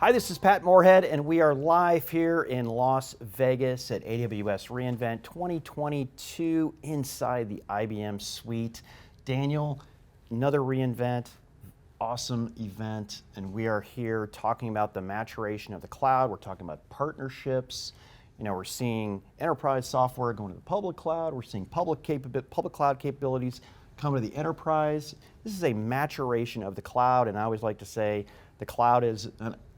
Hi, this is Pat Moorhead, and we are live here in Las Vegas at AWS reInvent 2022 inside the IBM suite. Daniel, another reInvent, awesome event, and we are here talking about the maturation of the cloud. We're talking about partnerships. You know, we're seeing enterprise software going to the public cloud. We're seeing public cloud capabilities come to the enterprise. This is a maturation of the cloud, and I always like to say the cloud is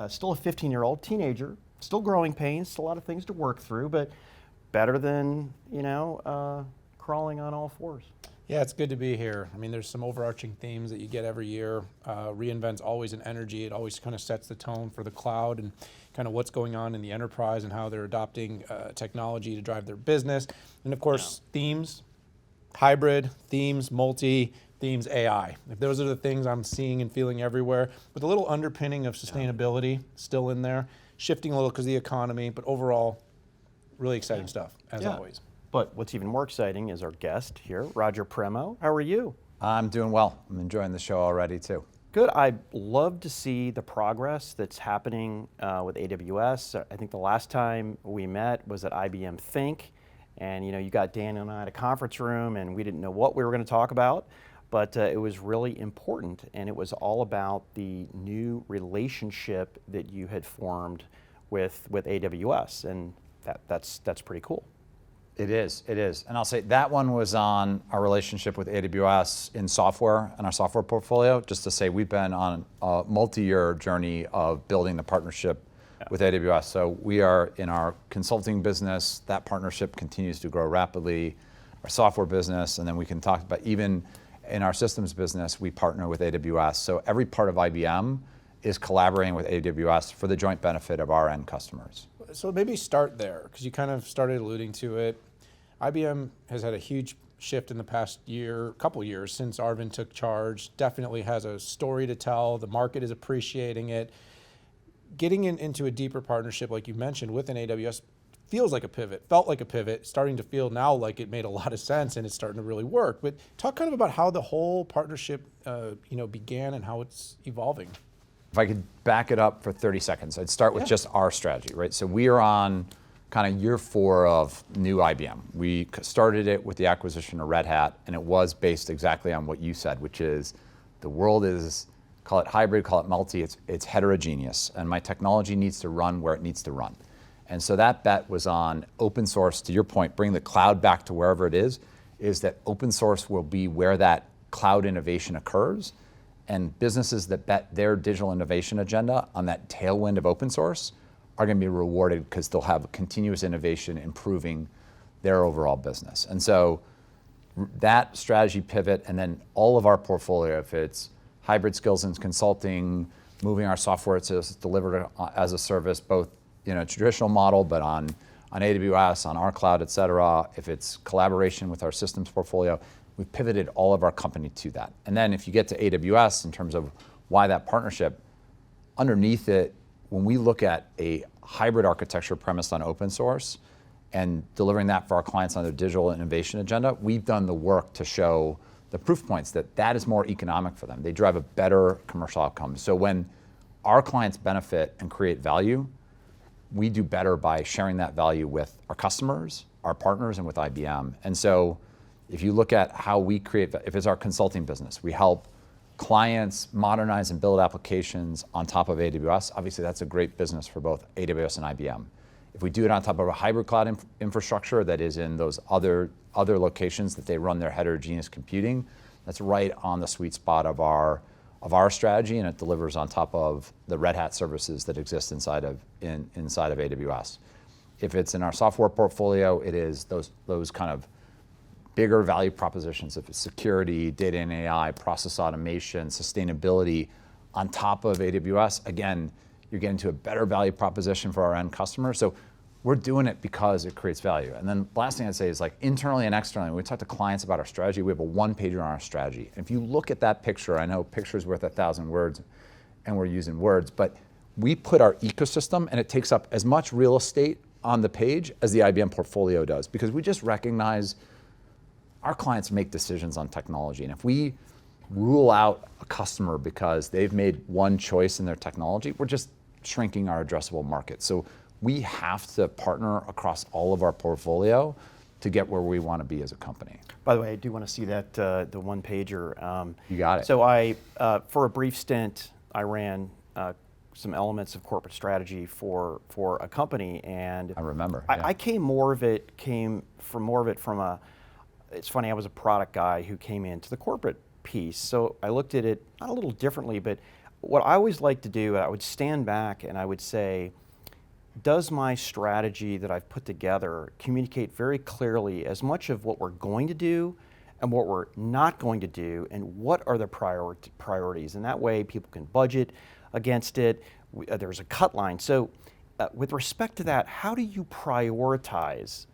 still a 15-year-old teenager, still growing pains, still a lot of things to work through, but better than, crawling on all fours. Yeah, it's good to be here. I mean, there's some overarching themes that you get every year. reInvent's always an energy. It always kind of sets the tone for the cloud and kind of what's going on in the enterprise and how they're adopting technology to drive their business. And of course, themes, hybrid, themes, multi, themes, AI. If those are the things I'm seeing and feeling everywhere, with a little underpinning of sustainability still in there, shifting a little because of the economy, but overall, really exciting stuff, as always. But what's even more exciting is our guest here, Roger Premo. How are you? I'm doing well. I'm enjoying the show already too. Good. I love to see the progress that's happening with AWS. I think the last time we met was at IBM Think, and you got Daniel and I at a conference room, and we didn't know what we were going to talk about, but it was really important, and it was all about the new relationship that you had formed with AWS, and that's pretty cool. It is. And I'll say that one was on our relationship with AWS in software and our software portfolio, just to say we've been on a multi-year journey of building the partnership with AWS. So we are in our consulting business, that partnership continues to grow rapidly, our software business, and then we can talk about even in our systems business, we partner with AWS. So every part of IBM is collaborating with AWS for the joint benefit of our end customers. So maybe start there, because you kind of started alluding to it. IBM has had a huge shift in the past couple years since Arvind took charge. Definitely has a story to tell. The market is appreciating it. Getting into a deeper partnership, like you mentioned, with an AWS feels like a pivot, felt like a pivot, starting to feel now like it made a lot of sense and it's starting to really work. But talk kind of about how the whole partnership began and how it's evolving. If I could back it up for 30 seconds, I'd start with just our strategy, right? So we are on kind of year 4 of new IBM. We started it with the acquisition of Red Hat, and it was based exactly on what you said, which is the world is, call it hybrid, call it multi, it's heterogeneous, and my technology needs to run where it needs to run. And so that bet was on open source. To your point, bring the cloud back to wherever it is that open source will be where that cloud innovation occurs, and businesses that bet their digital innovation agenda on that tailwind of open source are going to be rewarded because they'll have continuous innovation improving their overall business. And so that strategy pivot, and then all of our portfolio, if it's hybrid skills and consulting, moving our software to delivered as a service, both traditional model, but on AWS, on our cloud, et cetera. If it's collaboration with our systems portfolio, we've pivoted all of our company to that. And then if you get to AWS in terms of why that partnership, underneath it, when we look at a hybrid architecture premised on open source and delivering that for our clients on their digital innovation agenda, we've done the work to show the proof points that is more economic for them. They drive a better commercial outcome. So when our clients benefit and create value, we do better by sharing that value with our customers, our partners, and with IBM. And so if you look at how we create, if it's our consulting business, we help clients modernize and build applications on top of AWS. Obviously, that's a great business for both AWS and IBM. If we do it on top of a hybrid cloud infrastructure that is in those other locations that they run their heterogeneous computing, that's right on the sweet spot of our strategy, and it delivers on top of the Red Hat services that exist inside of AWS. If it's in our software portfolio, it is those kind of bigger value propositions. If it's security, data and AI, process automation, sustainability on top of AWS, again, you're getting to a better value proposition for our end customers. So we're doing it because it creates value. And then the last thing I'd say is, like, internally and externally, when we talk to clients about our strategy, we have a one-pager on our strategy. And if you look at that picture, I know picture's worth 1,000 words, and we're using words, but we put our ecosystem, and it takes up as much real estate on the page as the IBM portfolio does, because we just recognize our clients make decisions on technology. And if we rule out a customer because they've made one choice in their technology, we're just shrinking our addressable market. So we have to partner across all of our portfolio to get where we want to be as a company. By the way, I do want to see that the one pager. You got it. So I, for a brief stint, I ran some elements of corporate strategy for a company, and I remember. I came from a. It's funny, I was a product guy who came into the corporate piece, so I looked at it not a little differently, but what I always like to do, I would stand back and I would say, does my strategy that I've put together communicate very clearly as much of what we're going to do and what we're not going to do, and what are the priorities? And that way people can budget against it. There's a cut line. So with respect to that, how do you prioritize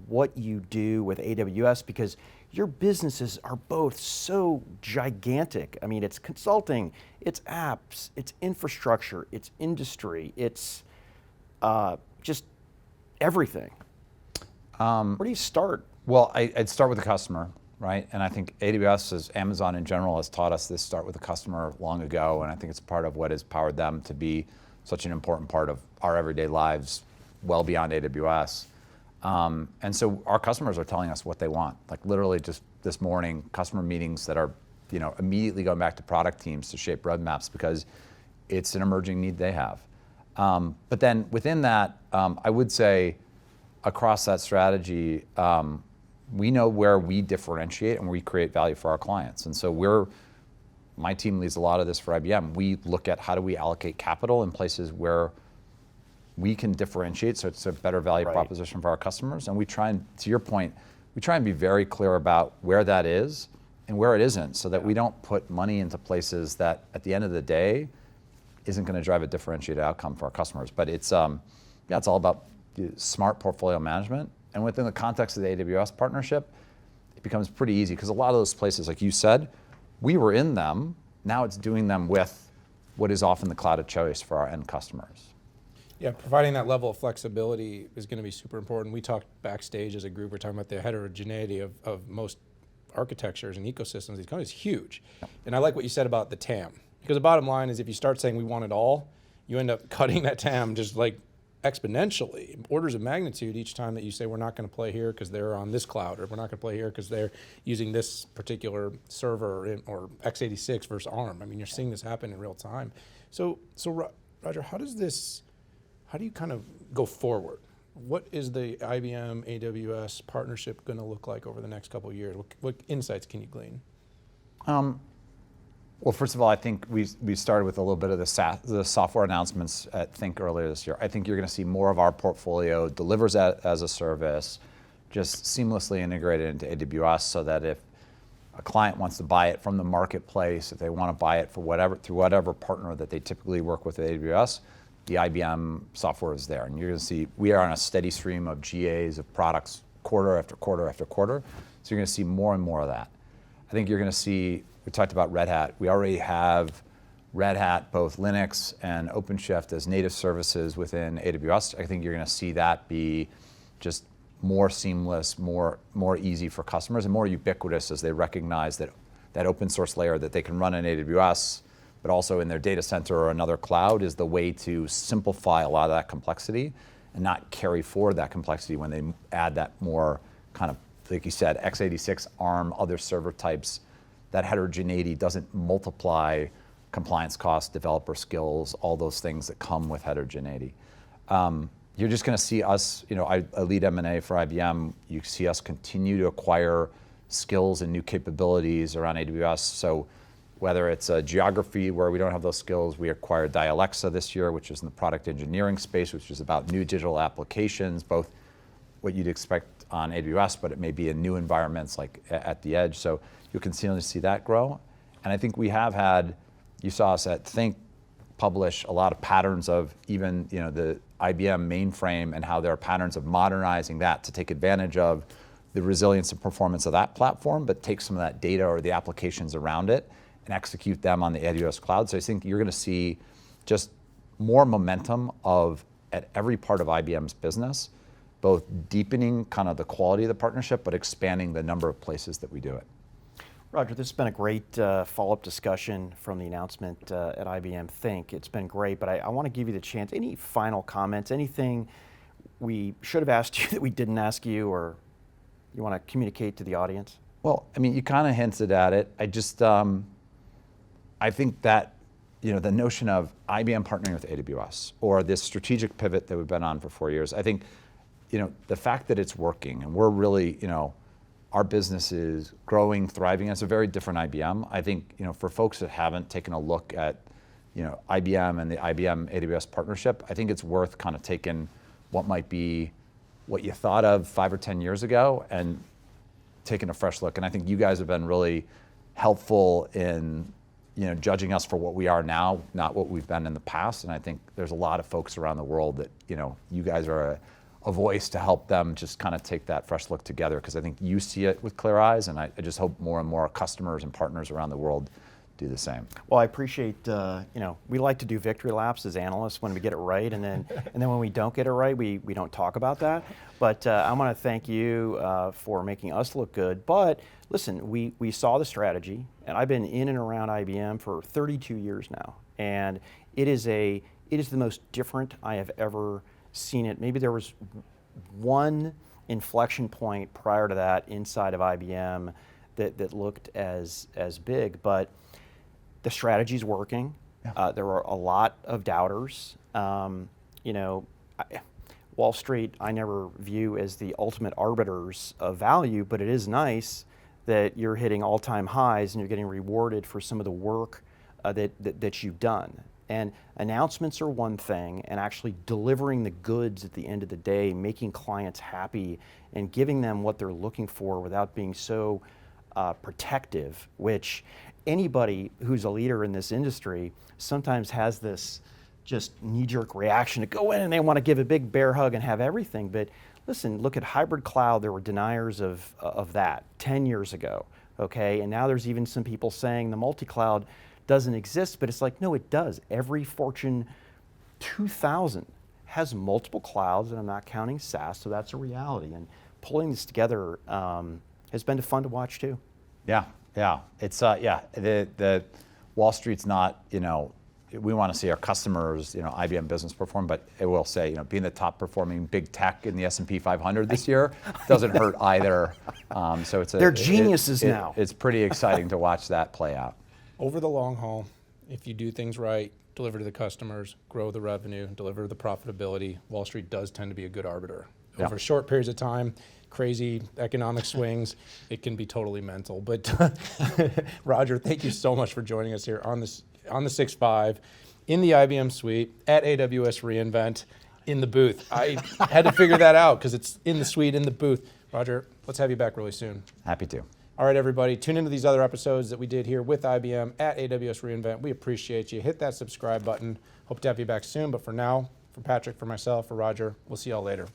what you do with AWS? Because your businesses are both so gigantic. I mean, it's consulting, it's apps, it's infrastructure, it's industry, it's just everything. Where do you start? Well, I'd start with the customer, right? And I think AWS, as Amazon in general, has taught us this: start with the customer long ago, and I think it's part of what has powered them to be such an important part of our everyday lives, well beyond AWS. And so our customers are telling us what they want. Like literally just this morning, customer meetings that are, immediately going back to product teams to shape roadmaps because it's an emerging need they have. But then within that, I would say across that strategy, we know where we differentiate and we create value for our clients. And so my team leads a lot of this for IBM. We look at how do we allocate capital in places where we can differentiate, so it's a better value proposition for our customers. And we try and, to your point, we try and be very clear about where that is and where it isn't, so that we don't put money into places that at the end of the day isn't going to drive a differentiated outcome for our customers. But it's all about smart portfolio management. And within the context of the AWS partnership, it becomes pretty easy because a lot of those places, like you said, we were in them. Now it's doing them with what is often the cloud of choice for our end customers. Yeah, providing that level of flexibility is going to be super important. We talked backstage as a group, we're talking about the heterogeneity of most architectures and ecosystems. These companies huge. Yep. And I like what you said about the TAM. Because the bottom line is if you start saying we want it all, you end up cutting that TAM just like exponentially, orders of magnitude each time that you say we're not going to play here because they're on this cloud, or we're not going to play here because they're using this particular server or x86 versus ARM. I mean, you're seeing this happen in real time. So Roger, how do you kind of go forward? What is the IBM AWS partnership going to look like over the next couple of years? What insights can you glean? Well, first of all, I think we started with a little bit of the software announcements at Think earlier this year. I think you're going to see more of our portfolio delivers as a service, just seamlessly integrated into AWS, so that if a client wants to buy it from the marketplace, if they want to buy it through whatever partner that they typically work with at AWS, the IBM software is there. And you're going to see we are on a steady stream of GAs of products quarter after quarter after quarter. So you're going to see more and more of that. I think you're going to see, we talked about Red Hat. We already have Red Hat, both Linux and OpenShift, as native services within AWS. I think you're going to see that be just more seamless, more easy for customers, and more ubiquitous as they recognize that open source layer that they can run in AWS, but also in their data center or another cloud, is the way to simplify a lot of that complexity and not carry forward that complexity when they add that more kind of, like you said, x86, ARM, other server types. That heterogeneity doesn't multiply compliance costs, developer skills, all those things that come with heterogeneity. You're just going to see us, I lead M&A for IBM. You see us continue to acquire skills and new capabilities around AWS. So whether it's a geography where we don't have those skills, we acquired Dialexa this year, which is in the product engineering space, which is about new digital applications, both what you'd expect on AWS, but it may be in new environments like at the edge. So you'll continue to see that grow. And I think we have had, you saw us at Think publish a lot of patterns of even the IBM mainframe and how there are patterns of modernizing that to take advantage of the resilience and performance of that platform, but take some of that data or the applications around it and execute them on the AWS cloud. So I think you're going to see just more momentum at every part of IBM's business, both deepening kind of the quality of the partnership, but expanding the number of places that we do it. Roger, this has been a great follow-up discussion from the announcement at IBM Think. It's been great, but I want to give you the chance. Any final comments, anything we should have asked you that we didn't ask you, or you want to communicate to the audience? Well, I mean, you kind of hinted at it. I just, I think that, the notion of IBM partnering with AWS or this strategic pivot that we've been on for 4 years, I think, the fact that it's working and we're really, our business is growing, thriving. It's a very different IBM. I think, for folks that haven't taken a look at, IBM and the IBM AWS partnership, I think it's worth kind of taking what might be what you thought of 5 or 10 years ago and taking a fresh look. And I think you guys have been really helpful in, judging us for what we are now, not what we've been in the past. And I think there's a lot of folks around the world that, you guys are a voice to help them just kind of take that fresh look together, because I think you see it with clear eyes, and I just hope more and more customers and partners around the world do the same. Well, I appreciate, we like to do victory laps as analysts when we get it right, and then when we don't get it right, we don't talk about that. But I want to thank you for making us look good. But listen, we saw the strategy, and I've been in and around IBM for 32 years now, and it is the most different I have ever seen it. Maybe there was one inflection point prior to that inside of IBM that looked as big, but the strategy's working. Yeah. There were a lot of doubters. Wall Street I never view as the ultimate arbiters of value, but it is nice that you're hitting all-time highs and you're getting rewarded for some of the work that you've done. And announcements are one thing, and actually delivering the goods at the end of the day, making clients happy and giving them what they're looking for without being so protective, which anybody who's a leader in this industry sometimes has this just knee-jerk reaction to go in and they want to give a big bear hug and have everything. But listen, look at hybrid cloud. There were deniers of that 10 years ago, okay? And now there's even some people saying the multi-cloud doesn't exist, but it's like, no, it does. Every Fortune 2000 has multiple clouds, and I'm not counting SaaS, so that's a reality. And pulling this together has been fun to watch too. Yeah. It's the Wall Street's not, we want to see our customers, IBM business perform, but it will say, being the top performing big tech in the S&P 500 this year doesn't hurt either. So they're geniuses now. It's pretty exciting to watch that play out. Over the long haul, if you do things right, deliver to the customers, grow the revenue, deliver the profitability, Wall Street does tend to be a good arbiter. Yeah. Over short periods of time, crazy economic swings, it can be totally mental. But Roger, thank you so much for joining us here on the 6.5 in the IBM suite at AWS reInvent in the booth. I had to figure that out because it's in the suite, in the booth. Roger, let's have you back really soon. Happy to. All right, everybody, tune into these other episodes that we did here with IBM at AWS reInvent. We appreciate you. Hit that subscribe button. Hope to have you back soon. But for now, for Patrick, for myself, for Roger, we'll see y'all later.